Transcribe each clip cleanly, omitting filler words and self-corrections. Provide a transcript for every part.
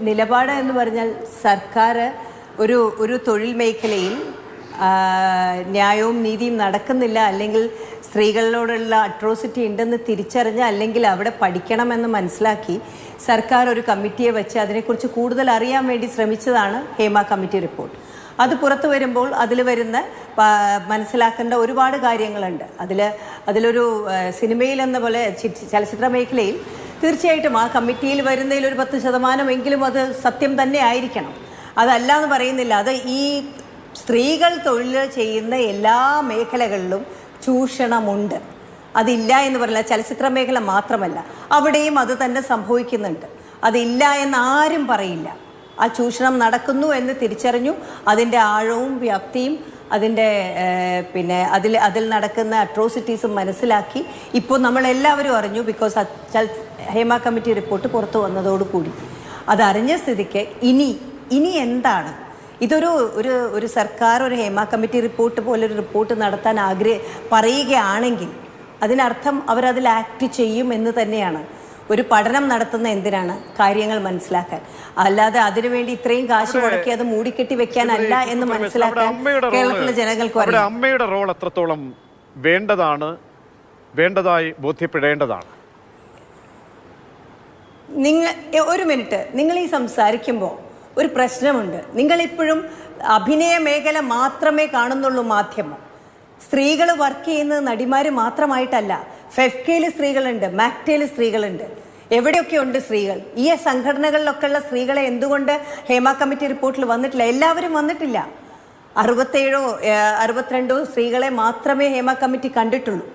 നിലപാട് എന്ന് പറഞ്ഞാൽ സർക്കാർ ഒരു തൊഴിൽ മേഖലയിൽ ന്യായവും നീതിയും നടക്കുന്നില്ല, അല്ലെങ്കിൽ സ്ത്രീകളോടുള്ള അട്രോസിറ്റി ഉണ്ടെന്ന് തിരിച്ചറിഞ്ഞ്, അല്ലെങ്കിൽ അവിടെ പഠിക്കണമെന്ന് മനസ്സിലാക്കി സർക്കാർ ഒരു കമ്മിറ്റിയെ വെച്ച് അതിനെക്കുറിച്ച് കൂടുതൽ അറിയാൻ വേണ്ടി ശ്രമിച്ചതാണ് ഹേമ കമ്മിറ്റി റിപ്പോർട്ട്. അത് പുറത്തു വരുമ്പോൾ അതിൽ വരുന്ന മനസ്സിലാക്കേണ്ട ഒരുപാട് കാര്യങ്ങളുണ്ട്. അതിലൊരു സിനിമയിലെന്ന പോലെ ചലച്ചിത്ര മേഖലയിൽ തീർച്ചയായിട്ടും ആ കമ്മിറ്റിയിൽ വരുന്നതിൽ ഒരു 10% അത് സത്യം തന്നെ ആയിരിക്കണം. അതല്ല എന്ന് പറയുന്നില്ല. അത് ഈ സ്ത്രീകൾ തൊഴിൽ ചെയ്യുന്ന എല്ലാ മേഖലകളിലും ചൂഷണമുണ്ട്. അതില്ല എന്ന് പറയില്ല. ചലച്ചിത്ര മേഖല മാത്രമല്ല, അവിടെയും അത് തന്നെ സംഭവിക്കുന്നുണ്ട്. അതില്ല എന്ന് ആരും പറയില്ല. ആ ചൂഷണം നടക്കുന്നു എന്ന് തിരിച്ചറിഞ്ഞു. അതിൻ്റെ ആഴവും വ്യാപ്തിയും അതിൻ്റെ അതിൽ നടക്കുന്ന അട്രോസിറ്റീസും മനസ്സിലാക്കി ഇപ്പോൾ നമ്മളെല്ലാവരും അറിഞ്ഞു. ബിക്കോസ് ഹേമ കമ്മിറ്റി റിപ്പോർട്ട് പുറത്തു വന്നതോടുകൂടി അതറിഞ്ഞ സ്ഥിതിക്ക് ഇനി എന്താണ് ഒരു സർക്കാർ ഒരു ഹേമ കമ്മിറ്റി റിപ്പോർട്ട് പോലൊരു റിപ്പോർട്ട് നടത്താൻ പറയുകയാണെങ്കിൽ അതിനർത്ഥം അവരതിൽ ആക്ട് ചെയ്യും എന്ന് തന്നെയാണ്. ഒരു പഠനം നടത്തുന്ന എന്തിനാണ്? കാര്യങ്ങൾ മനസ്സിലാക്കാൻ, അല്ലാതെ അതിനുവേണ്ടി ഇത്രയും കാശ് മുടക്കി അത് മൂടിക്കെട്ടി വെക്കാനല്ല എന്ന് മനസ്സിലാക്കാൻ കേരളത്തിലെ ജനങ്ങൾക്ക് അറിയാം. അമ്മയുടെ റോൾ എത്രത്തോളം വേണ്ടതായി ബോധ്യപ്പെടേണ്ടതാണ്. ഒരു മിനിറ്റ്, നിങ്ങൾ ഈ സംസാരിക്കുമ്പോൾ ഒരു പ്രശ്നമുണ്ട്. നിങ്ങളിപ്പോഴും അഭിനയ മേഖല മാത്രമേ കാണുന്നുള്ളൂ മാധ്യമം. സ്ത്രീകൾ വർക്ക് ചെയ്യുന്നത് നടിമാർ മാത്രമായിട്ടല്ല. ഫെഫ്കയിൽ സ്ത്രീകളുണ്ട്, മാക്ടയിൽ സ്ത്രീകളുണ്ട്, എവിടെയൊക്കെ ഉണ്ട് സ്ത്രീകൾ. ഈ സംഘടനകളിലൊക്കെ ഉള്ള സ്ത്രീകളെ എന്തുകൊണ്ട് ഹേമ കമ്മിറ്റി റിപ്പോർട്ടിൽ വന്നിട്ടില്ല? എല്ലാവരും വന്നിട്ടില്ല. 62 സ്ത്രീകളെ മാത്രമേ ഹേമ കമ്മിറ്റി കണ്ടിട്ടുള്ളൂ.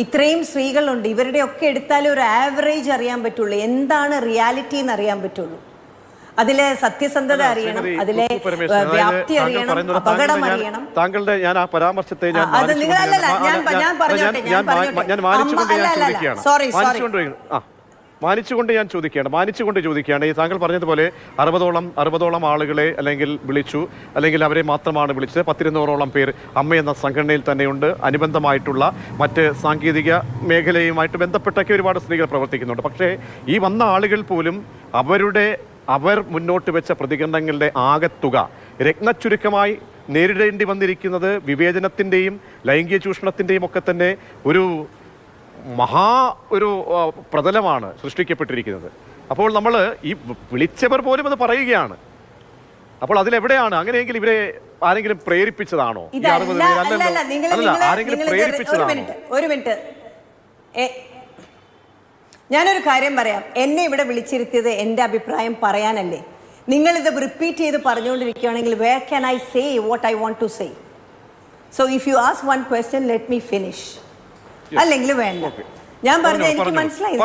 ഇത്രയും സ്ത്രീകളുണ്ട്. ഇവരുടെയൊക്കെ എടുത്താലേ ഒരു ആവറേജ് അറിയാൻ പറ്റുള്ളൂ, എന്താണ് റിയാലിറ്റി എന്ന് അറിയാൻ പറ്റുള്ളൂ. അതിലെ സത്യസന്ധത അറിയണം, അതിലെ വ്യാപ്തി അറിയണം, അപകടം അറിയണം. താങ്കളുടെ ഞാൻ ആ പരാമർശത്തെ മാനിച്ചുകൊണ്ട് ചോദിക്കുകയാണ്. ഈ താങ്കൾ പറഞ്ഞതുപോലെ 60ഓളം ആളുകളെ അല്ലെങ്കിൽ വിളിച്ചു, അല്ലെങ്കിൽ അവരെ മാത്രമാണ് വിളിച്ചത്. 10-200ഓളം പേർ അമ്മ എന്ന സംഘടനയിൽ തന്നെയുണ്ട്. അനുബന്ധമായിട്ടുള്ള മറ്റ് സാങ്കേതിക മേഖലയുമായിട്ട് ബന്ധപ്പെട്ടൊക്കെ ഒരുപാട് സ്ത്രീകൾ പ്രവർത്തിക്കുന്നുണ്ട്. പക്ഷേ ഈ വന്ന ആളുകൾ പോലും അവർ മുന്നോട്ട് വെച്ച പ്രതികരണങ്ങളുടെ ആകത്തുക രത്നച്ചുരുക്കമായി നേരിടേണ്ടി വന്നിരിക്കുന്നത് വിവേചനത്തിൻ്റെയും ലൈംഗിക ചൂഷണത്തിൻ്റെയും ഒക്കെ തന്നെ ഒരു പ്രതലമാണ് സൃഷ്ടിക്കപ്പെട്ടിരിക്കുന്നത്. അപ്പോൾ നമ്മൾ ഈ വിളിച്ചവർ പോലും അത് പറയുകയാണ്. അപ്പോൾ അതിലെവിടെയാണ്? അങ്ങനെയെങ്കിൽ ഇവരെ ആരെങ്കിലും പ്രേരിപ്പിച്ചതാണോ? ആരെങ്കിലും പ്രേരിപ്പിച്ചതാണോ? ഒരു മിനിറ്റ്, ഞാനൊരു കാര്യം പറയാം. എന്നെ ഇവിടെ വിളിച്ചിരുത്തിയത് എൻ്റെ അഭിപ്രായം പറയാനല്ലേ. നിങ്ങളിത് റിപ്പീറ്റ് ചെയ്ത് പറഞ്ഞുകൊണ്ടിരിക്കുകയാണെങ്കിൽ where can I say what I want to say? So if you ask one question, let me finish. അല്ലെങ്കിൽ വേണ്ട. ഞാൻ പറഞ്ഞത് എനിക്ക് മനസ്സിലായി.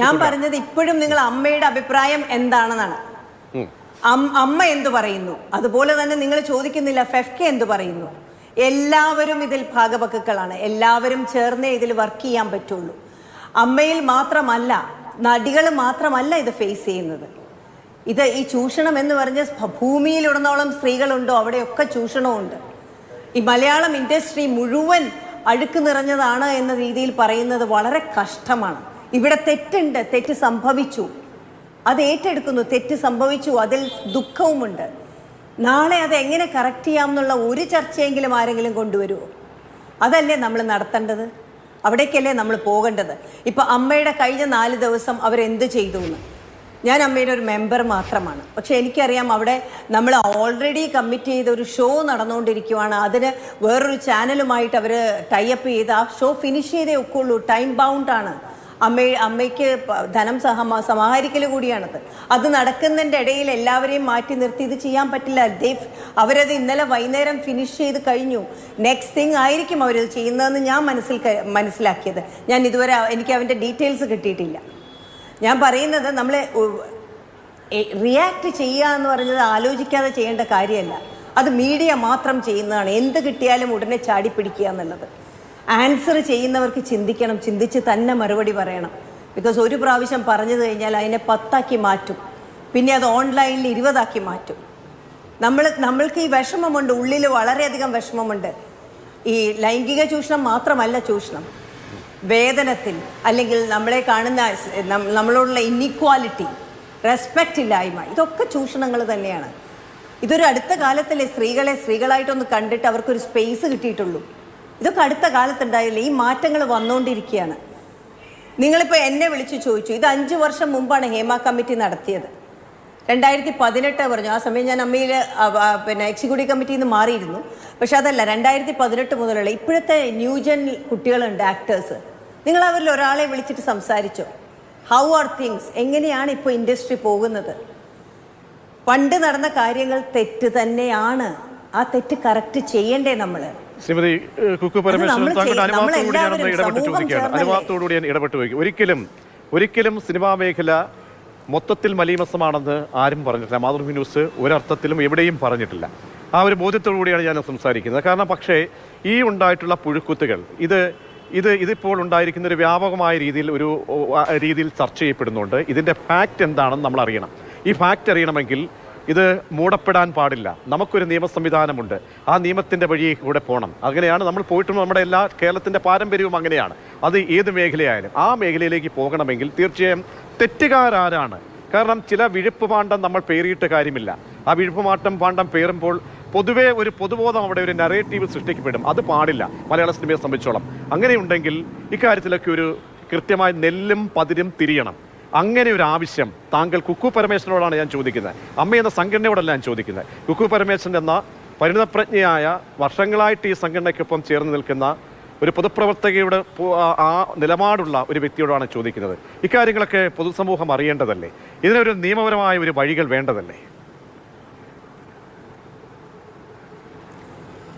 ഞാൻ പറഞ്ഞത് ഇപ്പോഴും നിങ്ങൾ അമ്മയുടെ അഭിപ്രായം എന്താണെന്നാണ്. അമ്മ എന്തു പറയുന്നു, അതുപോലെ തന്നെ നിങ്ങൾ ചോദിക്കുന്നില്ല ഫെഫ്കെ എന്തു പറയുന്നു. എല്ലാവരും ഇതിൽ ഭാഗപക്കുക്കളാണ്. എല്ലാവരും ചേർന്നേ ഇതിൽ വർക്ക് ചെയ്യാൻ പറ്റുള്ളൂ. അമ്മയിൽ മാത്രമല്ല, നടികൾ മാത്രമല്ല ഇത് ഫേസ് ചെയ്യുന്നത്. ഈ ചൂഷണം എന്ന് പറഞ്ഞ ഭൂമിയിലുടനോളം സ്ത്രീകളുണ്ടോ അവിടെയൊക്കെ ചൂഷണമുണ്ട്. ഈ മലയാളം ഇൻഡസ്ട്രി മുഴുവൻ അഴുക്ക് നിറഞ്ഞതാണ് എന്ന രീതിയിൽ പറയുന്നത് വളരെ കഷ്ടമാണ്. ഇവിടെ തെറ്റുണ്ട്, തെറ്റ് സംഭവിച്ചു, അത് ഏറ്റെടുക്കുന്നു. തെറ്റ് സംഭവിച്ചു, അതിൽ ദുഃഖവുമുണ്ട്. നാളെ അത് എങ്ങനെ കറക്റ്റ് ചെയ്യാമെന്നുള്ള ഒരു ചർച്ചയെങ്കിലും ആരെങ്കിലും കൊണ്ടുവരുമോ? അതല്ലേ നമ്മൾ നടത്തേണ്ടത്? അവിടേക്കല്ലേ നമ്മൾ പോകേണ്ടത്? ഇപ്പം അമ്മയുടെ കഴിഞ്ഞ 4 ദിവസം അവരെന്ത് ചെയ്തു എന്ന്. ഞാൻ അമ്മയുടെ ഒരു മെമ്പർ മാത്രമാണ്. പക്ഷെ എനിക്കറിയാം അവിടെ നമ്മൾ ഓൾറെഡി കമ്മിറ്റ് ചെയ്ത ഒരു ഷോ നടന്നുകൊണ്ടിരിക്കുവാണ്. അതിന് വേറൊരു ചാനലുമായിട്ട് അവർ ടൈപ്പ് ചെയ്ത് ആ ഷോ ഫിനിഷ് ചെയ്തേ ഒക്കുള്ളൂ. ടൈം ബൗണ്ടാണ്. അമ്മയ്ക്ക് ധനം സമാഹരിക്കൽ കൂടിയാണത്. അത് നടക്കുന്നതിൻ്റെ ഇടയിൽ എല്ലാവരെയും മാറ്റി നിർത്തി ഇത് ചെയ്യാൻ പറ്റില്ല. അവരത് ഇന്നലെ വൈകുന്നേരം ഫിനിഷ് ചെയ്ത് കഴിഞ്ഞു. നെക്സ്റ്റ് തിങ് ആയിരിക്കും അവരത് ചെയ്യുന്നതെന്ന് ഞാൻ മനസ്സിലാക്കിയത്. ഞാൻ ഇതുവരെ എനിക്ക് അതിൻ്റെ ഡീറ്റെയിൽസ് കിട്ടിയിട്ടില്ല. ഞാൻ പറയുന്നത് നമ്മൾ റിയാക്ട് ചെയ്യുക എന്ന് പറഞ്ഞത് ആലോചിക്കാതെ ചെയ്യേണ്ട കാര്യമല്ല. അത് മീഡിയ മാത്രം ചെയ്യുന്നതാണ്. എന്ത് കിട്ടിയാലും ഉടനെ ചാടിപ്പിടിക്കുക എന്നുള്ളത്. ആൻസർ ചെയ്യുന്നവർക്ക് ചിന്തിക്കണം, ചിന്തിച്ച് തന്നെ മറുപടി പറയണം. ബിക്കോസ് ഒരു പ്രാവശ്യം പറഞ്ഞത് കഴിഞ്ഞാൽ അതിനെ 10 മാറ്റും, പിന്നെ അത് ഓൺലൈനിൽ 20 മാറ്റും. നമ്മൾക്ക് ഈ വിഷമമുണ്ട്, ഉള്ളിൽ വളരെയധികം വിഷമമുണ്ട്. ഈ ലൈംഗിക ചൂഷണം മാത്രമല്ല ചൂഷണം, വേതനത്തിൽ അല്ലെങ്കിൽ നമ്മളെ കാണുന്ന നമ്മളോടുള്ള ഇന്നിക്വാലിറ്റി, റെസ്പെക്റ്റ് ഇല്ലായ്മ, ഇതൊക്കെ ചൂഷണങ്ങൾ തന്നെയാണ്. ഇതൊരു അടുത്ത കാലത്തല്ലേ സ്ത്രീകളെ സ്ത്രീകളായിട്ടൊന്ന് കണ്ടിട്ട് അവർക്കൊരു സ്പേസ് കിട്ടിയിട്ടുള്ളൂ. ഇതൊക്കെ അടുത്ത കാലത്തുണ്ടായില്ല. ഈ മാറ്റങ്ങൾ വന്നുകൊണ്ടിരിക്കുകയാണ്. നിങ്ങളിപ്പോൾ എന്നെ വിളിച്ച് ചോദിച്ചു, ഇത് 5 വർഷം മുമ്പാണ് ഹേമ കമ്മിറ്റി നടത്തിയത്. 2018 പറഞ്ഞു. ആ സമയം ഞാൻ അമ്മയിൽ എക്സിക്യൂട്ടീവ് കമ്മിറ്റിയിൽ നിന്ന് മാറിയിരുന്നു. പക്ഷെ അതല്ല, 2018 മുതലുള്ള ഇപ്പോഴത്തെ ന്യൂജൻ കുട്ടികളുണ്ട്, ആക്ടേഴ്സ്. നിങ്ങൾ അവരിൽ ഒരാളെ വിളിച്ചിട്ട് സംസാരിച്ചോ? How are things? എങ്ങനെയാണ് ഇപ്പോൾ ഇൻഡസ്ട്രി പോകുന്നത്? പണ്ട് നടന്ന കാര്യങ്ങൾ തെറ്റ് തന്നെയാണ്. ആ തെറ്റ് കറക്റ്റ് ചെയ്യണ്ടേ നമ്മൾ? ശ്രീമതി കുക്കു പരമേശ്വരൻ, താങ്കളുടെ അനുവാദത്തോടുകൂടി ഞാനൊന്ന് ഇടപെട്ട് ചോദിക്കുകയാണ്. അനുവാദത്തോടുകൂടി ഞാൻ ഇടപെട്ട് ചോദിക്കും. ഒരിക്കലും സിനിമാ മേഖല മൊത്തത്തിൽ മലീമസമാണെന്ന് ആരും പറഞ്ഞിട്ടില്ല. മാതൃഭൂമി ന്യൂസ് ഒരർത്ഥത്തിലും എവിടെയും പറഞ്ഞിട്ടില്ല. ആ ഒരു ബോധ്യത്തോടുകൂടിയാണ് ഞാൻ സംസാരിക്കുന്നത്. കാരണം പക്ഷേ ഈ ഉണ്ടായിട്ടുള്ള പുഴുക്കുത്തുകൾ ഇതിപ്പോൾ ഉണ്ടായിരിക്കുന്ന ഒരു വ്യാപകമായ രീതിയിൽ ചർച്ച ചെയ്യപ്പെടുന്നുണ്ട്. ഇതിൻ്റെ ഫാക്റ്റ് എന്താണെന്ന് നമ്മൾ അറിയണം. ഈ ഫാക്റ്റ് അറിയണമെങ്കിൽ ഇത് മൂടപ്പെടാൻ പാടില്ല. നമുക്കൊരു നിയമ സംവിധാനമുണ്ട്. ആ നിയമത്തിൻ്റെ വഴി കൂടെ പോകണം. അങ്ങനെയാണ് നമ്മൾ പോയിട്ടും നമ്മുടെ കേരളത്തിൻ്റെ പാരമ്പര്യവും അങ്ങനെയാണ്. അത് ഏത് മേഖലയായാലും ആ മേഖലയിലേക്ക് പോകണമെങ്കിൽ തീർച്ചയായും തെറ്റുകാരാരാണ്? കാരണം ചില വിഴുപ്പ് പാണ്ഡം നമ്മൾ പേറിയിട്ട് കാര്യമില്ല. ആ വിഴുപ്പ് പാണ്ഡം പേറുമ്പോൾ പൊതുവേ ഒരു പൊതുബോധം, അവിടെ ഒരു നറേറ്റീവ് സൃഷ്ടിക്കപ്പെടും. അത് പാടില്ല മലയാള സിനിമയെ സംബന്ധിച്ചോളം. അങ്ങനെയുണ്ടെങ്കിൽ ഇക്കാര്യത്തിലൊക്കെ ഒരു കൃത്യമായ നെല്ലും പതിരും തിരിയണം. അങ്ങനെ ഒരു ആവശ്യം താങ്കൾ കുക്കു പരമേശ്വരനോടാണ് ഞാൻ ചോദിക്കുന്നത്, അമ്മ എന്ന സംഘടനയോടല്ല ഞാൻ ചോദിക്കുന്നത്. കുക്കു പരമേശ്വരൻ എന്ന പരിണിതപ്രജ്ഞയായ വർഷങ്ങളായിട്ട് ഈ സംഘടനയ്ക്കൊപ്പം ചേർന്ന് നിൽക്കുന്ന ഒരു പൊതുപ്രവർത്തകയുടെ ആ നിലപാടുള്ള ഒരു വ്യക്തിയോടാണ് ചോദിക്കുന്നത്. ഇക്കാര്യങ്ങളൊക്കെ പൊതുസമൂഹം അറിയേണ്ടതല്ലേ? ഇതിനൊരു നിയമപരമായ ഒരു വഴികൾ വേണ്ടതല്ലേ?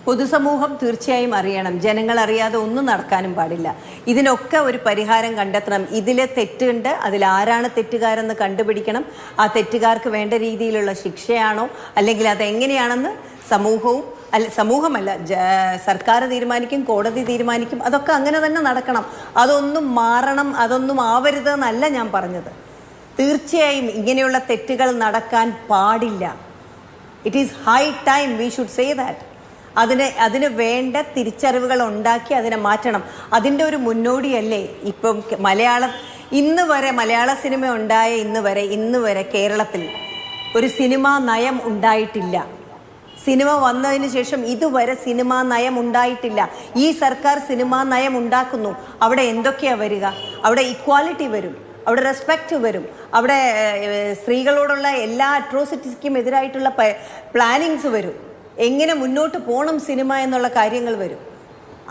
പൊതുസമൂഹം തീർച്ചയായും അറിയണം. ജനങ്ങൾ അറിയാതെ ഒന്നും നടക്കാനും പാടില്ല. ഇതിനൊക്കെ ഒരു പരിഹാരം കണ്ടെത്തണം. ഇതിൽ തെറ്റുണ്ട്, അതിലാരാണ് തെറ്റുകാരെന്ന് കണ്ടുപിടിക്കണം. ആ തെറ്റുകാർക്ക് വേണ്ട രീതിയിലുള്ള ശിക്ഷയാണോ, അല്ലെങ്കിൽ അതെങ്ങനെയാണെന്ന് സമൂഹമല്ല സർക്കാർ തീരുമാനിക്കും, കോടതി തീരുമാനിക്കും. അതൊക്കെ അങ്ങനെ തന്നെ നടക്കണം. അതൊന്നും മാറണം, അതൊന്നും ആവരുത് എന്നല്ല ഞാൻ പറഞ്ഞത്. തീർച്ചയായും ഇങ്ങനെയുള്ള തെറ്റുകൾ നടക്കാൻ പാടില്ല. It is high time we should say that. അതിന് വേണ്ട തിരിച്ചറിവുകൾ ഉണ്ടാക്കി അതിനെ മാറ്റണം. അതിൻ്റെ ഒരു മുന്നോടിയല്ലേ ഇപ്പം മലയാള സിനിമ ഉണ്ടായ ഇന്ന് വരെ കേരളത്തിൽ ഒരു സിനിമാ നയം ഉണ്ടായിട്ടില്ല. സിനിമ വന്നതിന് ശേഷം ഇതുവരെ സിനിമാ നയം ഉണ്ടായിട്ടില്ല. ഈ സർക്കാർ സിനിമാ നയം ഉണ്ടാക്കുന്നു. അവിടെ എന്തൊക്കെയാണ് വരിക? അവിടെ ഇക്വാലിറ്റി വരും, അവിടെ റെസ്പെക്റ്റ് വരും, അവിടെ സ്ത്രീകളോടുള്ള എല്ലാ അട്രോസിറ്റീസ്ക്കും എതിരായിട്ടുള്ള പ്ലാനിങ്സ് വരും. എങ്ങനെ മുന്നോട്ട് പോകണം സിനിമ എന്നുള്ള കാര്യങ്ങൾ വരും.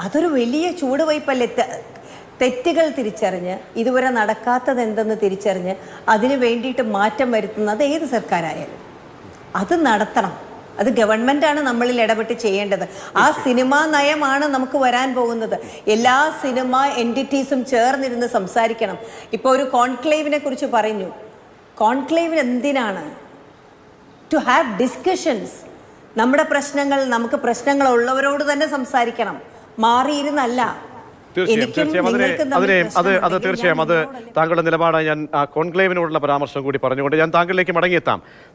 അതൊരു വലിയ ചൂടുവയ്പല്ലേ. തെറ്റുകൾ തിരിച്ചറിഞ്ഞ് ഇതുവരെ നടക്കാത്തത് എന്തെന്ന് തിരിച്ചറിഞ്ഞ് അതിന് വേണ്ടിയിട്ട് മാറ്റം വരുത്തുന്നത് ഏത് സർക്കാരായാലും അത് നടത്തണം. അത് ഗവൺമെൻറ്റാണ് നമ്മളിൽ ഇടപെട്ട് ചെയ്യേണ്ടത്. ആ സിനിമാ നയമാണ് നമുക്ക് വരാൻ പോകുന്നത്. എല്ലാ സിനിമ എൻറ്റിറ്റീസും ചേർന്നിരുന്ന് സംസാരിക്കണം. ഇപ്പോൾ ഒരു കോൺക്ലേവിനെ കുറിച്ച് പറഞ്ഞു. കോൺക്ലേവിന് എന്തിനാണ്? To have discussions. നമ്മുടെ നമുക്ക് പ്രശ്നങ്ങളുള്ളവരോട് തന്നെ സംസാരിക്കണം, മാറിയിരുന്നല്ല. തീർച്ചയായും അത് താങ്കളുടെ നിലപാടായി ഞാൻ ആ കോൺക്ലേവിനോടുള്ള പരാമർശം കൂടി പറഞ്ഞുകൊണ്ട് ഞാൻ താങ്കളിലേക്ക് മടങ്ങിയെത്താം.